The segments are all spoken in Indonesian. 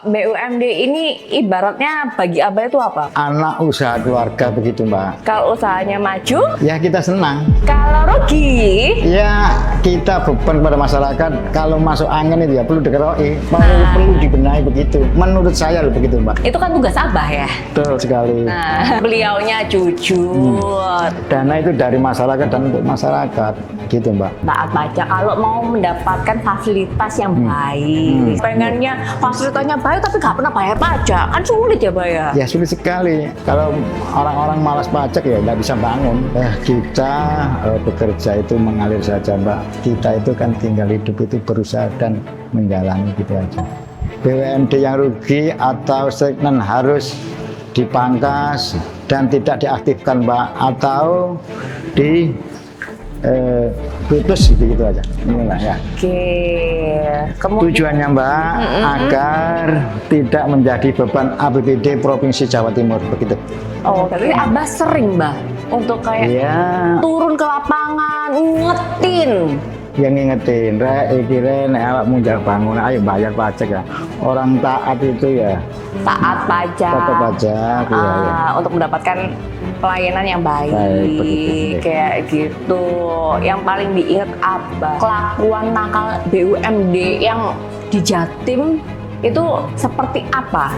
BUMD ini ibaratnya bagi Abah itu apa? Anak usaha keluarga begitu Mbak. Kalau usahanya maju, Ya kita senang. kalau rugi, Ya kita beban kepada masyarakat. Kalau masuk angin itu ya perlu dikeroki, Nah. perlu dibenahi begitu. Menurut saya loh begitu Mbak. itu kan tugas Abah ya. Betul sekali. Nah, beliaunya jujur, Dana itu dari masyarakat dan untuk masyarakat gitu Mbak. taat pajak. Kalau mau mendapatkan fasilitas yang baik, pengennya fasilitasnya baik tapi nggak pernah bayar pajak, kan sulit ya bayar. Ya sulit sekali. Kalau orang-orang malas pajak ya nggak bisa bangun. Kita bekerja itu mengalir saja Mbak. Kita itu kan tinggal hidup itu berusaha dan menjalani gitu aja. BUMD yang rugi atau stagnan harus dipangkas dan tidak diaktifkan Mbak, atau putus gitu aja. Inilah ya. Oke, kemudian Tujuannya Mbak agar tidak menjadi beban APBD Provinsi Jawa Timur begitu. tapi Abah sering Mbah untuk kayak Iya, turun ke lapangan ngetin. yang ngingetin, iki nek awakmu njak bangun, ayo bayar pajak ya. Orang taat itu ya Taat pajak. tetap pajak ya, ya. Untuk mendapatkan pelayanan yang baik, Baik, begitu. kayak gitu. Yang paling diingat apa? Kelakuan nakal BUMD yang di Jatim itu seperti apa?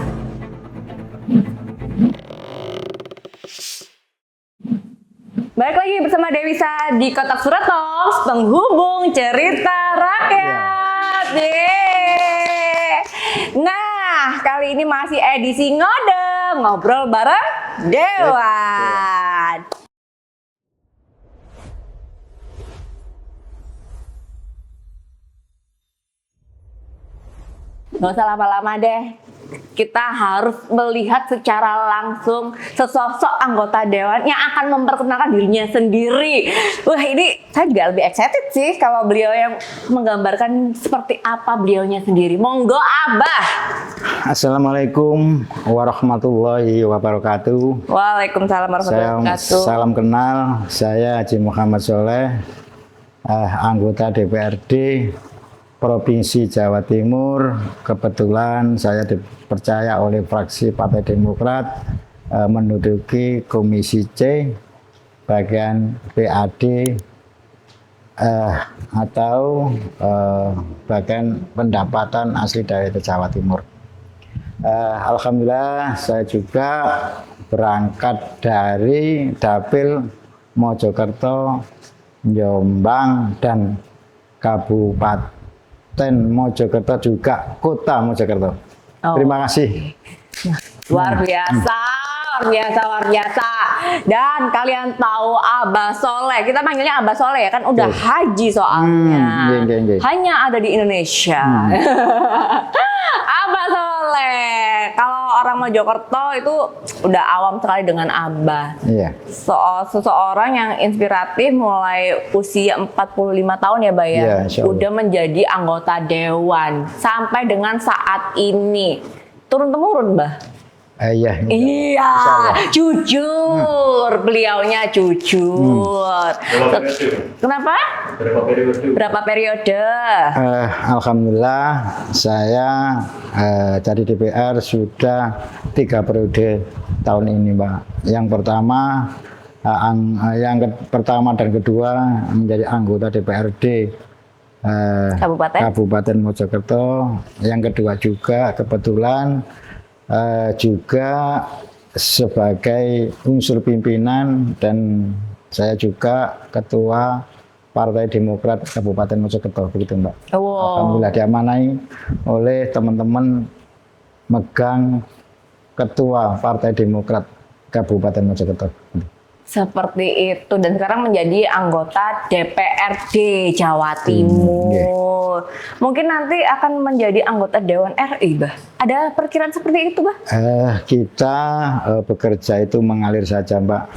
Balik lagi bersama Dewisa di Kotak Surat Talks, penghubung cerita rakyat. Yeay. Nah, kali ini masih edisi Ngode, ngobrol bareng Dewan. Gak usah lama-lama deh. Kita harus melihat secara langsung sesosok anggota dewan yang akan memperkenalkan dirinya sendiri. Wah, ini saya juga lebih excited sih kalau beliau yang menggambarkan seperti apa beliaunya sendiri. Monggo Abah. Assalamualaikum warahmatullahi wabarakatuh. Waalaikumsalam warahmatullahi wabarakatuh. Salam kenal, saya Haji Muhammad Soleh, anggota DPRD Provinsi Jawa Timur. Kebetulan saya dipercaya oleh fraksi Partai Demokrat menduduki Komisi C bagian PAD atau bagian pendapatan asli daerah Jawa Timur. Alhamdulillah saya juga berangkat dari Dapil Mojokerto, Jombang, dan Kabupaten Mojokerto, juga Kota Mojokerto. Terima kasih. Luar biasa, luar biasa, luar biasa. Dan kalian tahu Abah Soleh, kita panggilnya Abah Soleh ya kan, udah haji soalnya. Hanya ada di Indonesia. Abah Soleh, kalau orang Mojokerto itu udah awam sekali dengan Abah. Iya. Seseorang yang inspiratif mulai usia 45 tahun ya, Mbak ya. Iya, insya Allah. Udah menjadi anggota dewan sampai dengan saat ini. Turun-temurun, Mbah. Iya. Iya, jujur, beliaunya jujur. Kenapa? Berapa periode? Alhamdulillah saya jadi DPR sudah 3 periode tahun ini, Mbak. Yang pertama dan kedua menjadi anggota DPRD Kabupaten Mojokerto. Yang kedua juga kebetulan juga sebagai unsur pimpinan, dan saya juga ketua Partai Demokrat Kabupaten Mojokerto begitu Mbak. Alhamdulillah diamanai oleh teman-teman megang ketua Partai Demokrat Kabupaten Mojokerto. Seperti itu, dan sekarang menjadi anggota DPRD Jawa Timur. Mungkin nanti akan menjadi anggota Dewan RI, Bah. Ada perkiraan seperti itu, Bah? Kita bekerja itu mengalir saja, Mbak.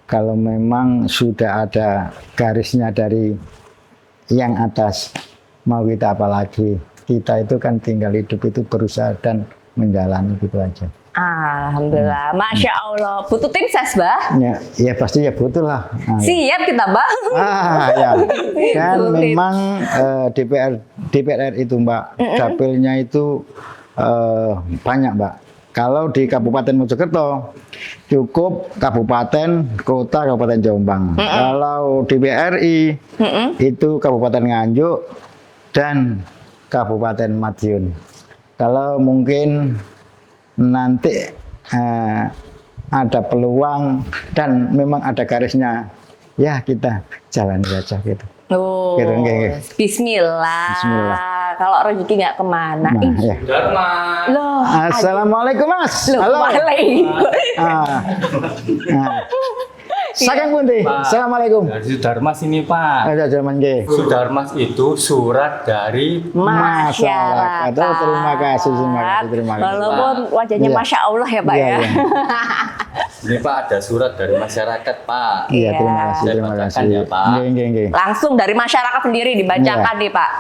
Kalau memang sudah ada garisnya dari yang atas, mau kita apa lagi? Kita itu kan tinggal hidup itu berusaha dan menjalani gitu aja. Alhamdulillah, Masya Allah. Butuh tim ses, Bah? Ya pasti ya butuh lah. Siap kita, Bah. Ya. Dan memang DPR itu Mbak, dapilnya itu banyak, Mbak. Kalau di Kabupaten Mojokerto cukup kabupaten, kota, Kabupaten Jombang. Kalau di BRI itu Kabupaten Nganjuk dan Kabupaten Madiun. Kalau mungkin nanti ada peluang dan memang ada garisnya, ya kita jalani saja gitu. Oh, Gitu, okay. Bismillah. Bismillah. Kalau rezeki nggak kemana. Nah, ya. Loh, Assalamualaikum, Mas. loh, Halo. waalaikumsalam. Saking pundi? Assalamualaikum. Dari Sudarmas ini Pak. Ada zaman nggih. Sudarmas itu surat dari Masyarakat. Oh, terima kasih. Walaupun wajahnya Iya. Masya Allah ya Pak Iya, ya. iya. ini Pak ada surat dari masyarakat Pak. Iya, terima Iya. kasih, Saya terima bacakan kasih. ya, Pak. Nggih. Langsung dari masyarakat sendiri dibacakan Iya. nih Pak.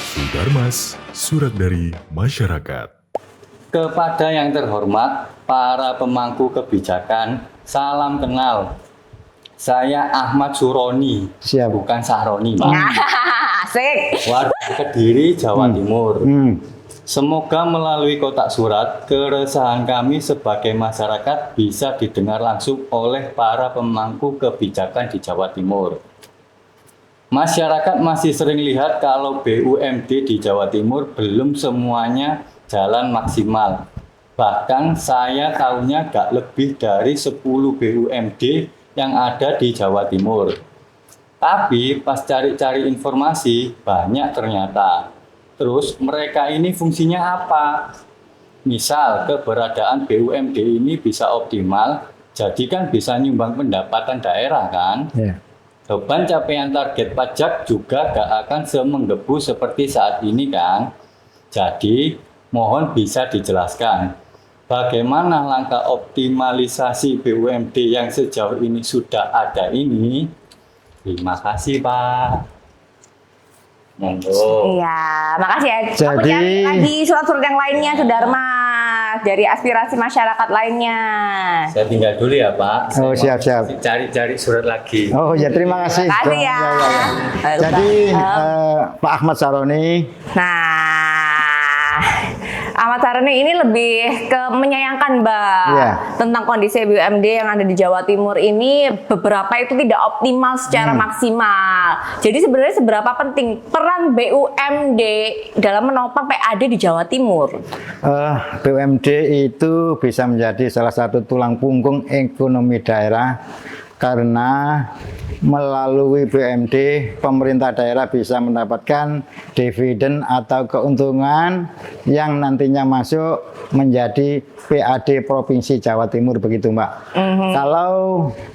Sudarmas, surat dari masyarakat. Kepada yang terhormat para pemangku kebijakan, salam kenal. Saya Ahmad Suroni, Siap. bukan Sahroni Pak. Asik. Warga Kediri, Jawa Timur. Hmm. Semoga melalui kotak surat, keresahan kami sebagai masyarakat bisa didengar langsung oleh para pemangku kebijakan di Jawa Timur. Masyarakat masih sering lihat kalau BUMD di Jawa Timur belum semuanya jalan maksimal. Bahkan saya tahunya gak lebih dari 10 BUMD yang ada di Jawa Timur. Tapi pas cari-cari informasi, banyak ternyata. Terus mereka ini fungsinya apa? Misal keberadaan BUMD ini bisa optimal, jadi kan bisa nyumbang pendapatan daerah kan? Ya. Beban capaian target pajak juga gak akan semenggebu seperti saat ini kan? Jadi mohon bisa dijelaskan bagaimana langkah optimalisasi BUMD yang sejauh ini sudah ada ini? Terima kasih Pak. Monggo. Iya, makasih ya. Aku Jadi- cari lagi surat-surat yang lainnya, Sudarmas, dari aspirasi masyarakat lainnya. Saya tinggal dulu ya Pak. Oh, Saya siap. mau cari-cari surat lagi. Oh ya, terima kasih. Terima kasih ya. Jadi Pak Ahmad Saroni, Nah, Ahmad Saroni ini lebih ke menyayangkan Mbak Iya. tentang kondisi BUMD yang ada di Jawa Timur ini beberapa itu tidak optimal secara maksimal. Jadi sebenarnya seberapa penting peran BUMD dalam menopang PAD di Jawa Timur? BUMD itu bisa menjadi salah satu tulang punggung ekonomi daerah karena melalui BUMD pemerintah daerah bisa mendapatkan dividen atau keuntungan yang nantinya masuk menjadi PAD Provinsi Jawa Timur, begitu Mbak. Kalau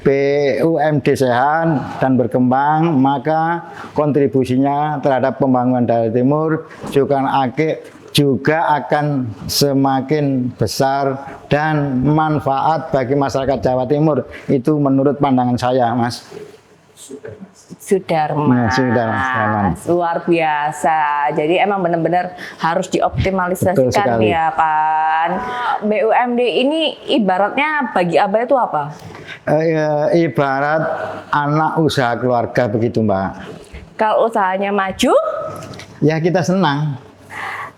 BUMD sehat dan berkembang, maka kontribusinya terhadap pembangunan daerah timur juga akan semakin besar dan manfaat bagi masyarakat Jawa Timur. Itu menurut pandangan saya, Mas. Sudarmas. Sudarmas. Luar biasa. Jadi emang benar-benar harus Betul dioptimalisasikan sekali. ya kan. BUMD ini ibaratnya bagi Abah itu apa? Ibarat anak usaha keluarga, begitu Mbak. Kalau usahanya maju, Ya kita senang.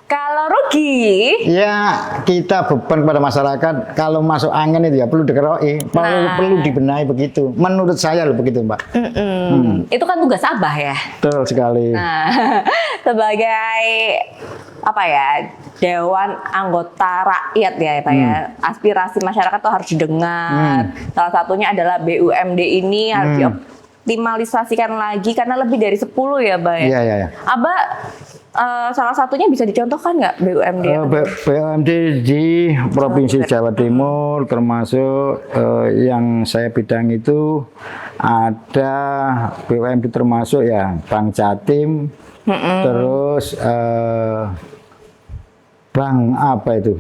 kalau rugi, Ya kita beban kepada masyarakat, kalau masuk angin itu ya perlu dikeroi, perlu dibenahi, begitu. Menurut saya loh, begitu Mbak. itu kan tugas Abah ya. Betul sekali. Nah, sebagai apa ya, dewan anggota rakyat ya Pak ya, aspirasi masyarakat tuh harus didengar. Salah satunya adalah BUMD ini harus dioptimalisasikan lagi karena lebih dari 10 ya Pak ya. Iya. Abah salah satunya bisa dicontohkan nggak BUMD? BUMD di Provinsi Jawa Timur termasuk yang saya bidang itu ada BUMD termasuk ya Bank Jatim, terus Bank apa itu?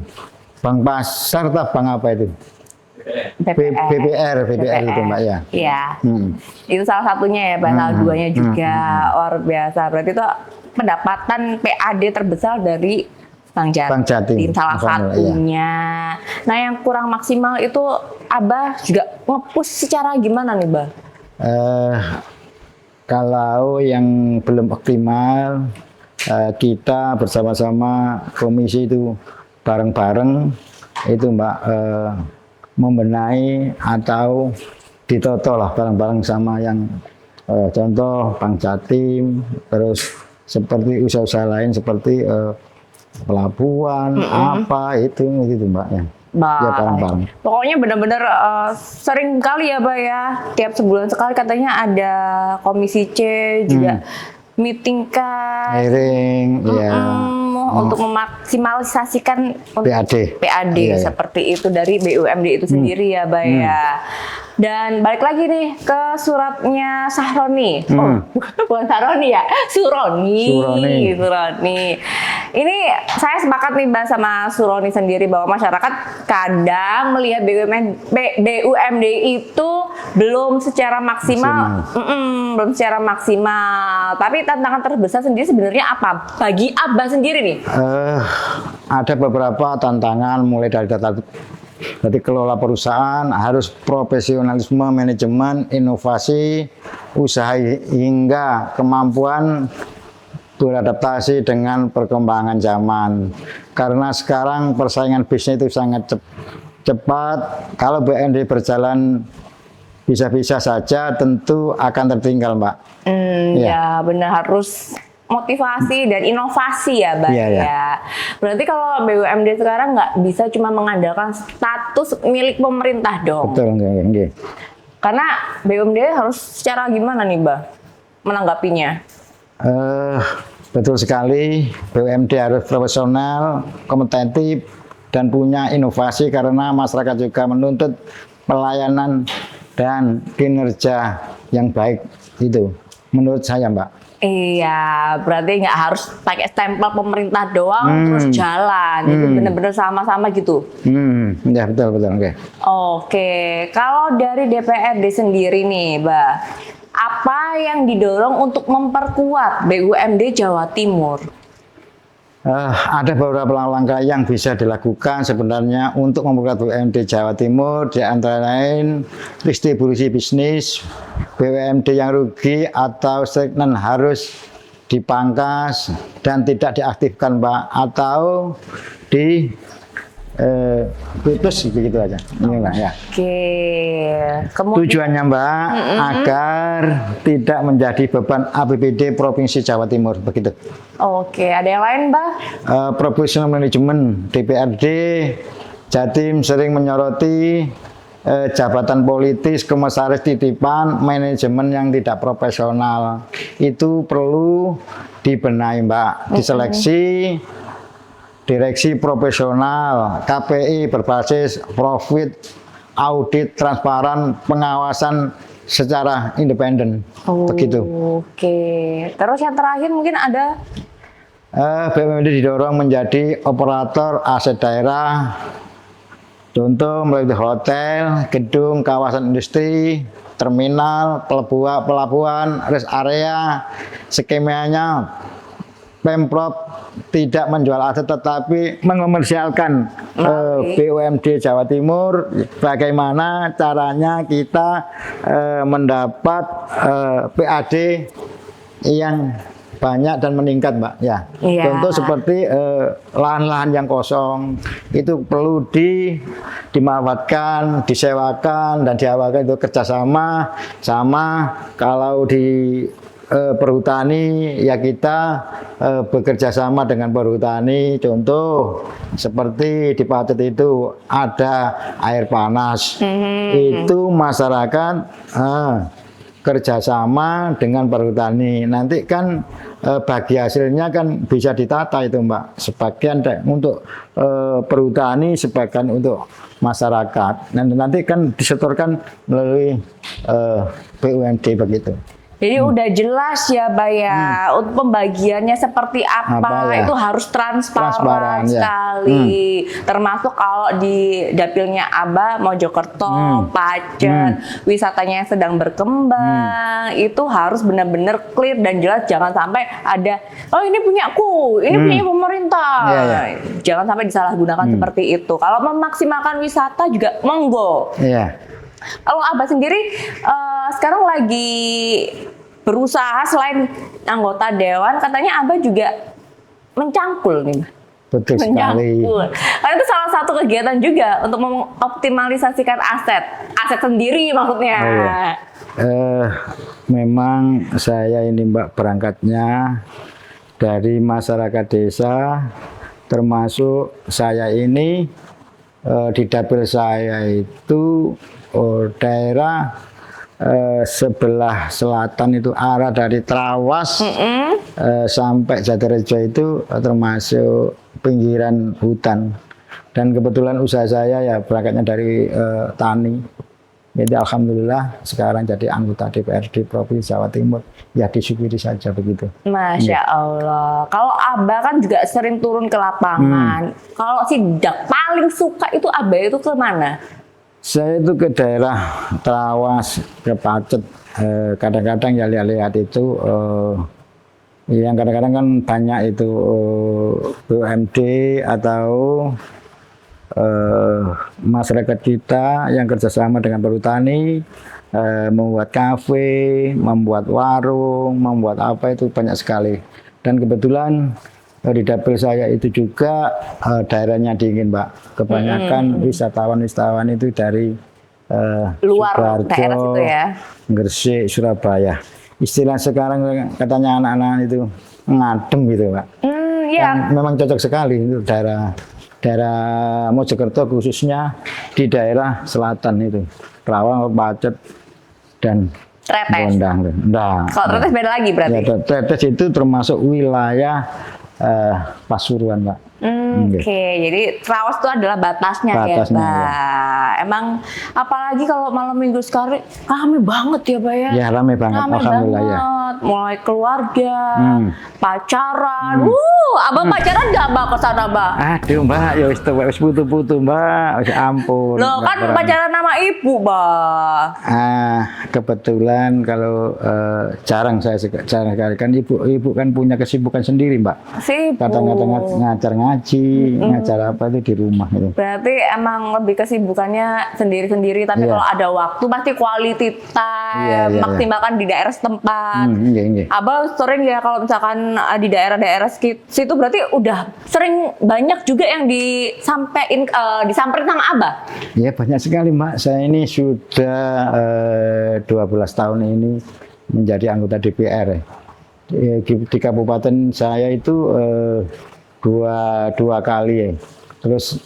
Bank Pasar atau Bank apa itu? BPR itu Mbak ya. Iya. Hmm. Itu salah satunya ya, salah duanya juga luar biasa. Berarti itu pendapatan PAD terbesar dari Bank Jatim, Bank Jatim, salah misalnya, satunya. Nah, yang kurang maksimal itu Abah juga nge-push secara gimana nih, Bah? Kalau yang belum optimal, kita bersama-sama komisi itu bareng-bareng itu Mbak membenahi atau ditoto lah bareng-bareng sama yang contoh Bank Jatim, terus seperti usaha-usaha lain seperti pelabuhan apa itu gitu Mbak ya. Ya bareng-bareng. Pokoknya benar-benar sering kali ya, Mbak ya. Tiap sebulan sekali katanya ada komisi C juga meeting kan. Hearing, ya. Untuk memaksimalisasikan PAD. Iya, seperti itu dari BUMD itu sendiri ya, Mbak ya. Dan balik lagi nih ke suratnya Sahroni. Oh, bukan Sahroni ya, Suroni. Ini saya sepakat nih Mbak sama Suroni sendiri bahwa masyarakat kadang melihat BUMD itu belum secara maksimal. Tapi tantangan terbesar sendiri sebenarnya apa? Bagi Abah sendiri nih. Ada beberapa tantangan mulai dari data. Jadi kelola perusahaan harus profesionalisme, manajemen, inovasi, usaha hingga kemampuan beradaptasi dengan perkembangan zaman. Karena sekarang persaingan bisnis itu sangat cepat. Kalau BUMD berjalan bisa-bisa saja tentu akan tertinggal, Mbak. Ya benar, harus motivasi dan inovasi ya, Mbak. Ya. Berarti kalau BUMD sekarang nggak bisa cuma mengandalkan status milik pemerintah dong. Betul, enggak. Karena BUMD harus secara gimana nih, Mbak, menanggapinya? Betul sekali, BUMD harus profesional, kompetitif, dan punya inovasi karena masyarakat juga menuntut pelayanan dan kinerja yang baik itu. Menurut saya, Mbak. Iya, berarti nggak harus pakai stempel pemerintah doang terus jalan. Itu benar-benar sama-sama gitu. Ya betul. Oke, kalau dari DPRD sendiri nih, Mbak, apa yang didorong untuk memperkuat BUMD Jawa Timur? Ada beberapa langkah yang bisa dilakukan sebenarnya untuk memperkuat BUMD Jawa Timur, di antara lain distribusi bisnis, BUMD yang rugi atau stagnan harus dipangkas dan tidak diaktifkan, Mbak, atau putus begitu aja. Inilah ya. Oke. Kemudian tujuannya, Mbak, agar tidak menjadi beban APBD Provinsi Jawa Timur begitu. Oke, ada yang lain, Mbak? Professional Management DPRD Jatim sering menyoroti jabatan politis, komisaris titipan, manajemen yang tidak profesional. Itu perlu dibenahi, Mbak. Diseleksi direksi profesional, KPI berbasis profit, audit transparan, pengawasan secara independen. Begitu. Oke. Terus yang terakhir mungkin ada BUMD didorong menjadi operator aset daerah. Contoh melalui hotel, gedung, kawasan industri, terminal, pelabuhan, rest area. Skemanya Pemprov tidak menjual aset tetapi mengomersialkan BUMD Jawa Timur. Bagaimana caranya kita mendapat PAD yang banyak dan meningkat, Mbak. Ya. Contoh seperti lahan-lahan yang kosong itu perlu dimanfaatkan, disewakan dan diawalkan itu kerjasama sama kalau di perhutani ya kita bekerja sama dengan perhutani. Contoh seperti di Pacet itu ada air panas, itu masyarakat kerjasama dengan perhutani. Nanti kan bagi hasilnya kan bisa ditata itu, Mbak. Sebagian untuk perhutani, sebagian untuk masyarakat. Nanti kan disetorkan melalui BUMD begitu. Jadi udah jelas ya, Mbak ya, untuk pembagiannya seperti apa ya? Itu harus transparan sekali. Termasuk kalau di dapilnya Abah, Mojokerto, Pacet, wisatanya yang sedang berkembang, itu harus benar-benar clear dan jelas. Jangan sampai ada, oh ini punyaku, ini punya pemerintah. Jangan sampai disalahgunakan seperti itu. Kalau memaksimalkan wisata juga monggo. Kalau Abah sendiri sekarang lagi berusaha selain anggota dewan, katanya Abah juga mencangkul nih, Mbak. Betul sekali. Menyangkul. Karena itu salah satu kegiatan juga untuk mengoptimalisasikan aset sendiri maksudnya. Oh, iya. Memang saya ini Mbak berangkatnya dari masyarakat desa, termasuk saya ini di dapil saya itu daerah sebelah selatan itu arah dari Trawas sampai Jatirejo itu termasuk pinggiran hutan, dan kebetulan usaha saya ya berangkatnya dari tani. Jadi alhamdulillah sekarang jadi anggota DPRD Provinsi Jawa Timur, ya disyukuri saja begitu. Masya Allah. Kalau Abah kan juga sering turun ke lapangan. Kalau sidak paling suka itu Abah itu ke mana? Saya itu ke daerah Trawas, ke Pacet. Kadang-kadang ya lihat itu yang kadang-kadang kan banyak itu BUMD atau masyarakat kita yang kerjasama dengan perhutani, membuat kafe, membuat warung, membuat apa itu banyak sekali. Dan kebetulan di dapil saya itu juga daerahnya dingin, Mbak. Kebanyakan wisatawan-wisatawan itu dari Luar Sidoarjo, daerah situ ya? Gresik, Surabaya. Istilah sekarang katanya anak-anak itu ngadem gitu, Pak. Iya. Memang cocok sekali itu daerah Mojokerto, khususnya di daerah selatan itu, Kerawang, Pacet, dan Tretes. Gondang. Nah, Kalau Tretes beda lagi berarti? ya, Tretes itu termasuk wilayah Pasuruan, Pak. Oke, jadi Trawas itu adalah batasnya ya, Batasnya, Mbak. Emang apalagi kalau malam minggu sekali rame banget ya, Mbak ya? Ya rame banget, Rame alhamdulillah ya. banget. Mulai keluarga, pacaran. Abang pacaran nggak Mbak ke sana, Mbak? Aduh, Mbak, ya wis putu-putu, Mbak. Wis ampun. Loh kan Mbak, pacaran sama ibu, Mbak. Kebetulan kalau jarang sekali kan ibu kan punya kesibukan sendiri, Mbak. Sibuk. Kadang-kadang ngajar ngaji, ngajar apa itu di rumah itu. Berarti emang lebih kesibukannya sendiri-sendiri, tapi Iya. kalau ada waktu pasti quality time, Iya, iya, maksimalkan di daerah setempat. Iya. Abang sering ya kalau misalkan di daerah-daerah situ berarti udah sering banyak juga yang disamperin sama Abah. Ya banyak sekali, Mbak. Saya ini sudah 12 tahun ini menjadi anggota DPR. Di kabupaten saya itu dua kali ya. Terus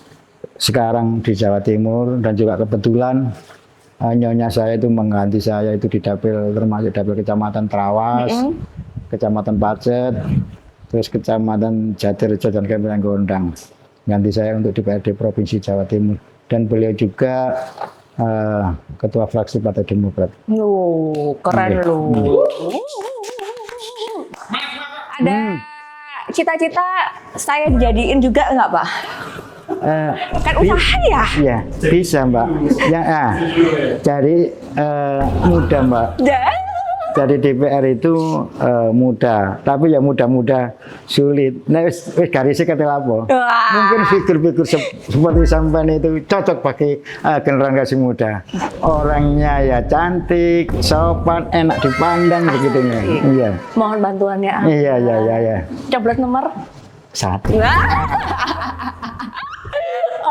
sekarang di Jawa Timur, dan juga kebetulan nyonya saya itu mengganti saya itu di dapil, termasuk dapil Kecamatan Trawas, Kecamatan Pacet, terus Kecamatan Jatirejo dan Kabupaten Gondang. Ganti saya untuk DPRD Provinsi Jawa Timur, dan beliau juga Ketua Fraksi Partai Demokrat. Keren Iya. lu. Ada cita-cita saya dijadiin juga nggak, Pak? Kan usaha ya? Iya, bisa, Mbak. Jadi mudah, Mbak. Jadi DPR itu mudah, tapi ya mudah-mudah sulit. Nah, wis garisnya kata apa? Wah. Mungkin figur-figur seperti sampean itu cocok pakai generasi muda. Orangnya ya cantik, sopan, enak dipandang begitu ya. Iya. Mohon bantuannya. Iya. Coblos nomor 1.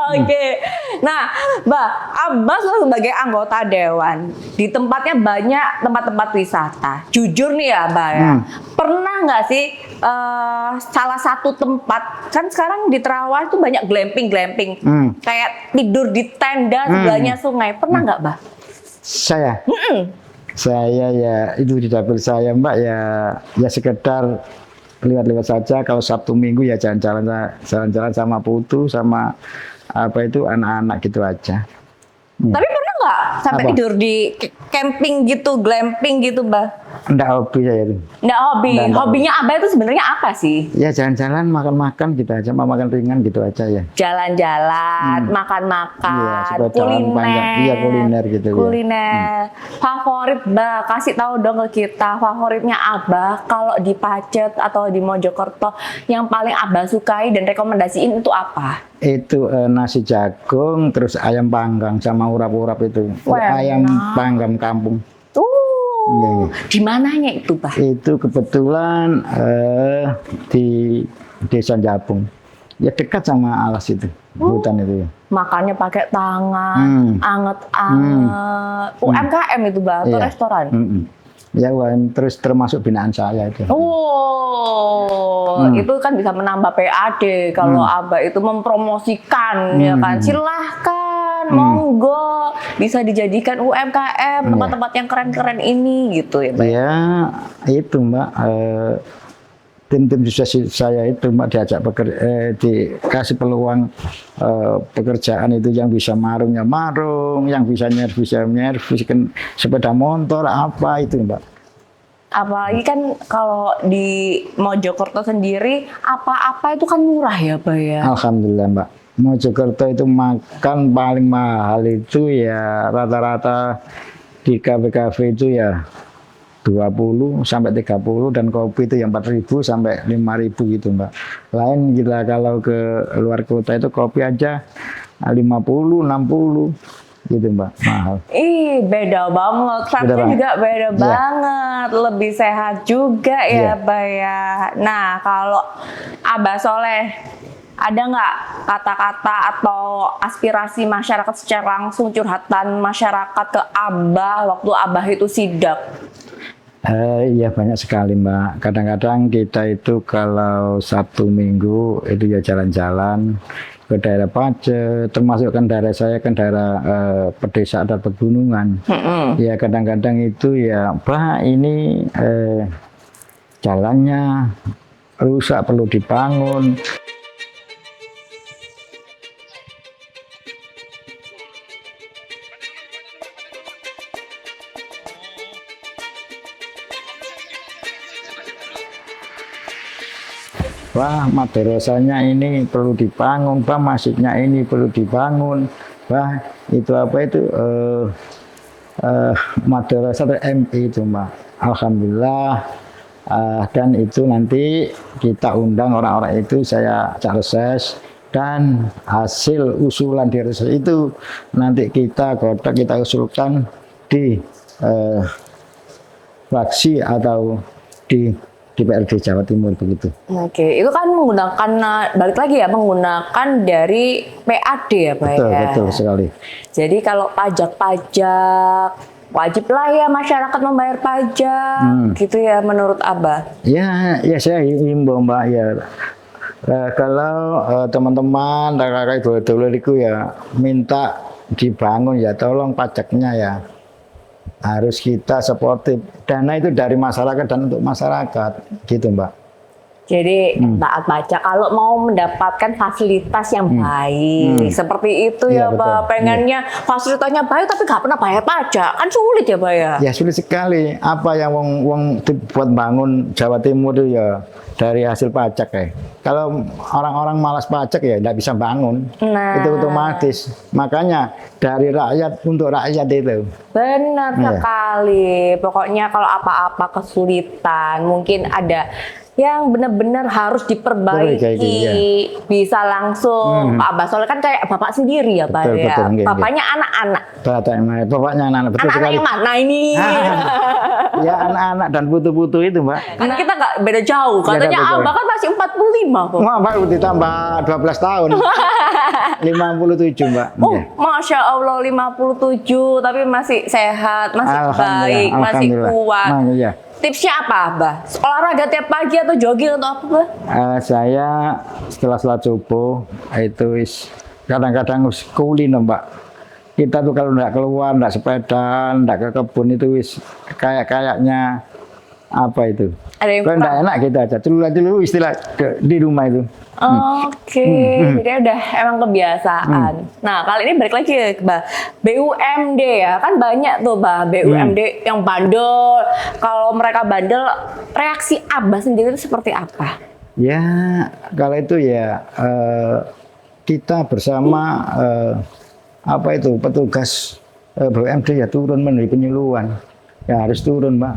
Oke. Nah, Mbak, Abbas sebagai anggota dewan di tempatnya banyak tempat-tempat wisata. Jujur nih ya, Mbak ya. Pernah nggak sih salah satu tempat, kan sekarang di Trawas itu banyak glamping, kayak tidur di tenda sebelahnya sungai. Pernah nggak, Mbak? Saya ya itu di dapil saya, Mbak, ya sekedar lihat-lihat saja. Kalau Sabtu Minggu ya jalan-jalan sama putu, sama apa itu anak-anak gitu aja. Tapi pernah nggak sampai Apa? tidur di camping gitu, glamping gitu, Mbak? Enggak hobi saya itu. Nggak hobi. Nggak. Hobinya Abah itu sebenarnya apa sih? Ya jalan-jalan, makan-makan gitu aja, mau makan ringan gitu aja ya. Jalan-jalan, makan-makan, Iya, supaya jalan panjang. Iya, kuliner gitu ya. Kuliner. Favorit, Mbak, kasih tahu dong ke kita favoritnya Abah kalau di Pacet atau di Mojokerto yang paling Abah sukai dan rekomendasiin itu apa? Itu nasi jagung, terus ayam panggang sama urap-urap itu. Wah, Ayam enak. panggang kampung. Nggih. Di mananya itu, Bah? Itu kebetulan di Desa Japung. Ya dekat sama alas itu, hutan itu ya. Makannya pakai tangan, anget-anget. UMKM itu, Bah, atau Iya. restoran? Ya, terus termasuk binaan saya itu. Itu kan bisa menambah PAD kalau Abah itu mempromosikan, ya kan. Silahkan, monggo, bisa dijadikan UMKM, tempat-tempat yang keren-keren ini gitu ya, Mbak. Ya, itu Mbak. Tim-tim saya itu Mbak diajak dikasih peluang pekerjaan itu, yang bisa marung ya marung, yang bisa nyervis ya nyervis, kan sepeda motor apa itu Mbak. Apalagi kan kalau di Mojokerto sendiri apa-apa itu kan murah ya, Mbak ya. Alhamdulillah Mbak. Mojokerto itu makan paling mahal itu ya rata-rata di kafe-kafe itu ya 20 sampai 30, dan kopi itu yang 4.000 sampai 5.000 gitu Mbak. Lain kita kalau ke luar kota itu kopi aja 50, 60 gitu Mbak, mahal. Beda banget. Rasanya juga beda banget. Lebih sehat juga ya, Mbak ya. Nah, kalau Abah Soleh, ada nggak kata-kata atau aspirasi masyarakat secara langsung, curhatan masyarakat ke Abah waktu Abah itu sidak? Iya banyak sekali Mbak. Kadang-kadang kita itu kalau Sabtu Minggu itu ya jalan-jalan ke daerah Pace, termasuk kan daerah saya kan daerah pedesaan dan pegunungan. Ya kadang-kadang itu ya Mbak ini jalannya rusak, perlu dibangun. Wah, madrasahnya ini perlu dibangun, Pak, masjidnya ini perlu dibangun. Wah, itu apa itu madrasah MI itu, Mbak. Alhamdulillah. Dan itu nanti kita undang orang-orang itu, saya cak reses, dan hasil usulan di reses itu nanti kita usulkan di fraksi atau di DPRD Jawa Timur begitu. Oke, itu kan menggunakan, balik lagi ya, menggunakan dari PAD ya Pak Betul, ya? betul sekali. Jadi kalau pajak-pajak, wajiblah ya masyarakat membayar pajak, gitu ya menurut Abah? Ya saya himbau Mbak ya. Kalau teman-teman, kakak dulur itu ya minta dibangun ya, tolong pajaknya ya. Harus kita sportif, dana itu dari masyarakat dan untuk masyarakat gitu Mbak. Jadi taat pajak kalau mau mendapatkan fasilitas yang baik seperti itu ya Iya, Pak. betul. Pengennya fasilitasnya baik tapi nggak pernah bayar pajak, kan sulit ya Pak ya? Ya sulit sekali. Apa yang wong buat bangun Jawa Timur itu ya dari hasil pajak ya. Kalau orang-orang malas pajak ya nggak bisa bangun. Nah. Itu otomatis. Makanya dari rakyat untuk rakyat itu. Benar Iya. sekali. Pokoknya kalau apa-apa kesulitan, mungkin ada yang benar-benar harus diperbaiki. Iya. Bisa langsung. Pak Abah Soleh kan kayak bapak sendiri ya Pak Betul, ya. betul, nggih, Bapaknya anak-anak. Bapaknya anak-anak betul Anak-anak sekali. yang mana ini? Ya anak-anak dan putu-putu itu Mbak. Karena kita nggak beda jauh. Katanya beda jauh. Abah kan masih 45 kok. Wah, Mbak ditambah 12 tahun. 57 Mbak. Oh, Iya. Masya Allah 57 tapi masih sehat, masih baik, masih kuat. Nah, iya. Tipsnya apa, Abah? Olahraga tiap pagi atau jogging atau apa, Bah? Saya setelah sholat subuh itu kadang-kadang kulino Mbak. Kita tuh kalau nggak keluar, nggak sepeda, nggak ke kebun itu kayaknya apa itu? Ada yang Kalau nggak kurang? enak kita aja dulu istilah di rumah itu. Oke, jadi udah emang kebiasaan. Nah, kali ini balik lagi ke Bah, BUMD ya, kan banyak tuh Bah, BUMD yang bandel. Kalau mereka bandel, reaksi Abah sendiri itu seperti apa? Ya kalau itu ya kita bersama apa itu petugas BUMD ya turun menerima penyuluhan. Ya harus turun Mbak.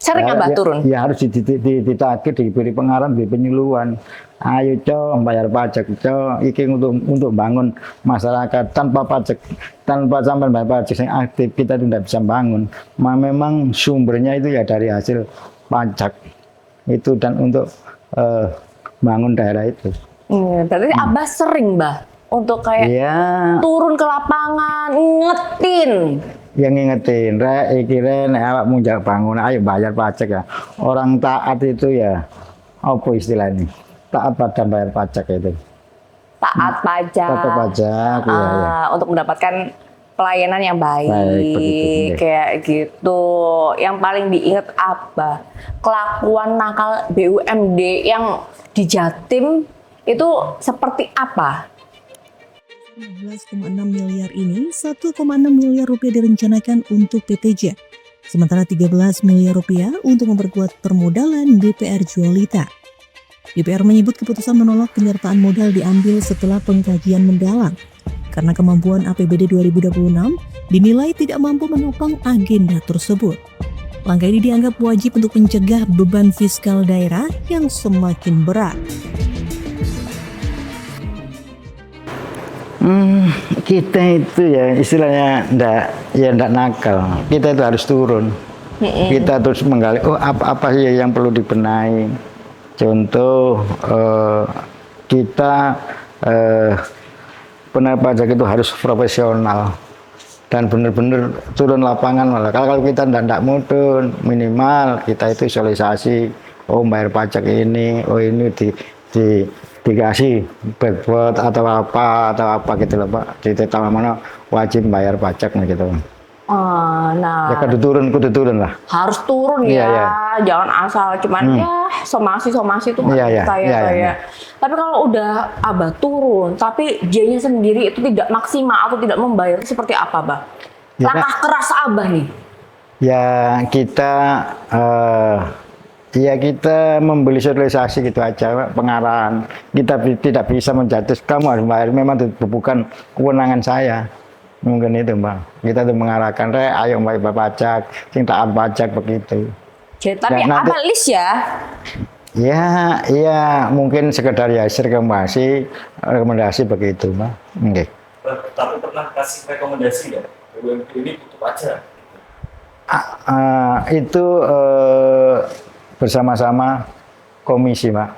Sering Abah turun? Ya harus ditagih, diberi pengarahan, diberi penyuluhan. Ayo co, bayar pajak co, iki untuk bangun masyarakat tanpa pajak, tanpa sampai bayar pajak yang aktif kita tidak bisa bangun. Memang sumbernya itu ya dari hasil pajak itu dan untuk bangun daerah itu. Berarti Abah sering Bah untuk kayak turun ke lapangan ngetin. Yang ngingetin, iki nek awakmu njak bangun, ayo bayar pajak ya. Orang taat itu ya, apa istilahnya? Taat pada bayar pajak itu. Taat pajak. Taat pajak, ya. Untuk mendapatkan pelayanan yang baik, begitu. kayak gitu. Yang paling diingat apa? Kelakuan nakal BUMD yang di Jatim itu seperti apa? 15,6 miliar ini, 1,6 miliar rupiah direncanakan untuk PTJ. Sementara 13 miliar rupiah untuk memperkuat permodalan BPR Jualita. BPR menyebut keputusan menolak penyertaan modal diambil setelah pengkajian mendalam karena kemampuan APBD 2026 dinilai tidak mampu menopang agenda tersebut. Langkah ini dianggap wajib untuk mencegah beban fiskal daerah yang semakin berat. Kita itu ya istilahnya ndak nakal. Kita itu harus turun. Kita terus menggali. Oh apa sih yang perlu dibenahi? Contoh kita penerapan pajak itu harus profesional dan benar-benar turun lapangan malah. Kalau kita ndak mudun, minimal kita itu sosialisasi. Oh bayar pajak ini, oh ini dikasih backbot atau apa gitu loh Pak. Di mana wajib bayar pajak gitu. Nah, Ya kudu turun lah. harus turun ya, Iya. jangan asal cuman somasi itu kayak. Tapi kalau udah Abah turun, tapi dianya sendiri itu tidak maksimal atau tidak membayar, itu seperti apa, Bah? Ya, Langkah keras Abah nih. Ya kita membeli sosialisasi gitu aja, pengarahan. Kita tidak bisa menjatuh, kamu harus bayar, memang itu bukan kewenangan saya. Mungkin itu Mbak. Kita tuh mengarahkan, ayo bayar pajak, sing taat pajak begitu. Jadi, tapi Nah, nanti- Abah list ya? Ya mungkin sekedar ya rekomendasi begitu Mbak. Okay. Tapi pernah kasih rekomendasi nggak? BUMD ini butuh pajak. Itu bersama-sama komisi Mbak.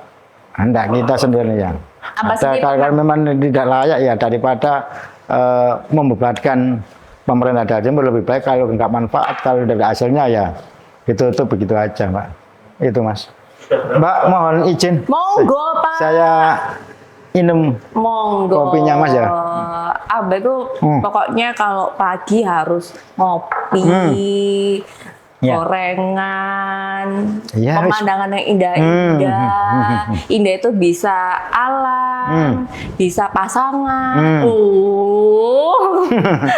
Hendak kita sendiri ya. Abah sendiri Kalau memang tidak layak ya daripada membebankan pemerintah daerah, lebih baik kalau nggak manfaat, kalau tidak ada hasilnya ya ditutup begitu aja Mbak. Itu Mas. Mbak mohon izin. Monggo Pak. Saya minum Monggo. kopinya Mas ya. Abah itu pokoknya kalau pagi harus ngopi, Ya. gorengan, Ya, pemandangan yang indah-indah. Indah itu bisa alam, bisa pasangan,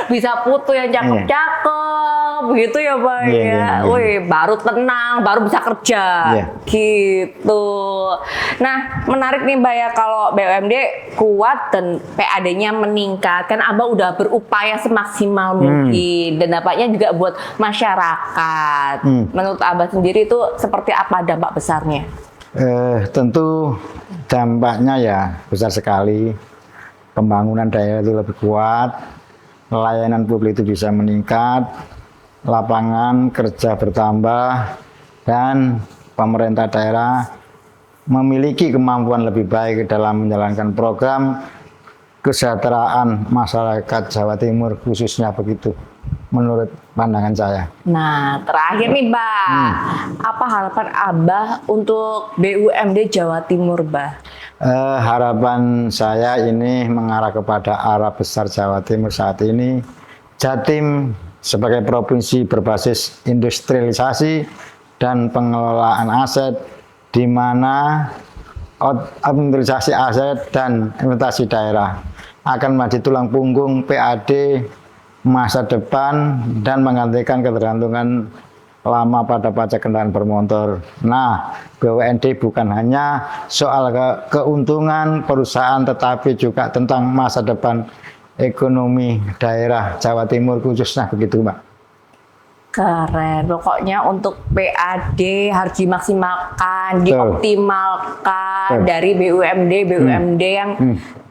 bisa putu yang cakep-cakep, begitu ya Pak Iya, ya. iya. Wih, baru tenang, baru bisa kerja, Iya. gitu. Nah, menarik nih Mbak ya, kalau BUMD kuat dan PAD-nya meningkat, kan Abah udah berupaya semaksimal mungkin, dan dampaknya juga buat masyarakat. Menurut Abah sendiri itu seperti apa dampak besarnya? Tentu dampaknya ya besar sekali. Pembangunan daerah itu lebih kuat, layanan publik itu bisa meningkat, lapangan kerja bertambah, dan pemerintah daerah memiliki kemampuan lebih baik dalam menjalankan program kesejahteraan masyarakat Jawa Timur khususnya begitu. Menurut pandangan saya. Nah, terakhir nih, Mbak. Apa harapan Abah untuk BUMD Jawa Timur, Mbak? Harapan saya ini mengarah kepada arah besar Jawa Timur saat ini. Jatim sebagai provinsi berbasis industrialisasi dan pengelolaan aset, di mana optimalisasi aset dan investasi daerah akan menjadi tulang punggung PAD masa depan dan menggantikan ketergantungan lama pada pajak kendaraan bermotor. Nah, BUMD bukan hanya soal keuntungan perusahaan, tetapi juga tentang masa depan ekonomi daerah Jawa Timur khususnya begitu, Mbak. Keren, pokoknya untuk PAD harus dimaksimalkan, dioptimalkan dari BUMD yang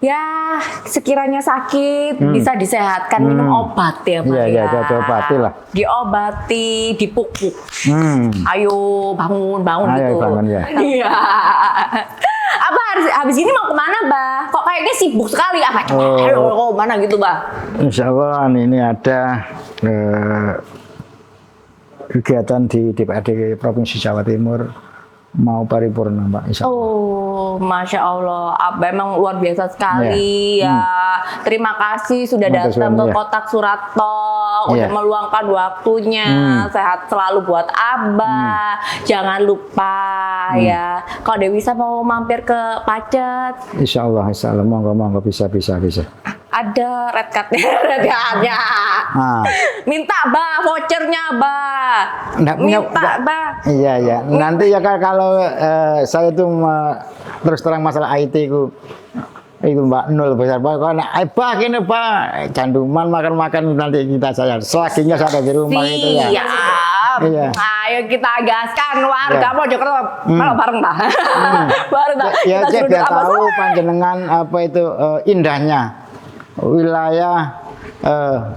ya sekiranya sakit bisa disehatkan, minum obat ya Pak Iya, diobati lah. Diobati, dipupuk. Ayo bangun Ayo gitu. bangun, ya. Iya. Abah habis ini mau kemana, Bah? Kok kayaknya sibuk sekali, apa? Oh, mana gitu, Bah? Insya Allah ini ada kegiatan di DPRD Provinsi Jawa Timur mau paripurna, Mbak. Insya Allah. Oh, Masya Allah, Abah emang luar biasa sekali ya. Terima kasih sudah datang ke Kotak Surat Talk untuk meluangkan waktunya. Sehat selalu buat Abah. Jangan lupa ya, kalau Dewisa mau mampir ke Pacet, Insya Allah, monggo bisa. ada red card-nya. Minta Bah, vouchernya Bah. Minta Bah. Iya. Nanti ya kalau saya itu terus terang masalah IT itu Mbak nol besar pokoknya Pak ini Pak canduman makan nanti saya selaginya saya di rumah itu ya. Iya. Ayo kita gaskan warga Mojokerto malah bareng Pak. Bareng Pak. Ya cek biar tahu panjenengan apa itu indahnya wilayah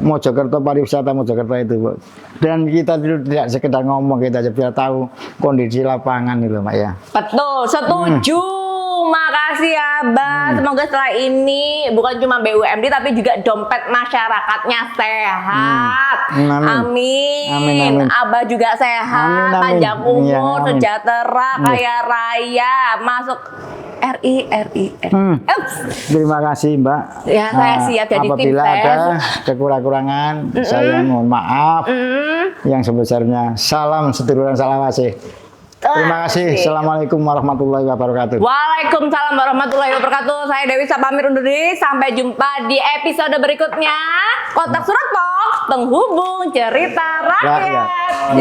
Mojokerto, pariwisata Mojokerto itu, Bu. Dan kita tidak sekedar ngomong, kita biar tahu kondisi lapangan itu, Mbak ya. Betul, setuju. Makasih Abah. Semoga setelah ini bukan cuma BUMD tapi juga dompet masyarakatnya sehat. Amin. Abah juga sehat, panjang umur, sejahtera, kaya raya, masuk RI. Terima kasih Mbak. Ya, saya siap jadi tim apabila ses. ada kekurangan, saya mohon maaf. Yang sebesarnya salam seduluran salawase. Terima kasih. Assalamualaikum warahmatullahi wabarakatuh. Waalaikumsalam warahmatullahi wabarakatuh. Saya Dewisa pamit undur diri. Sampai jumpa di episode berikutnya. Kotak Surat Talk, penghubung cerita rakyat.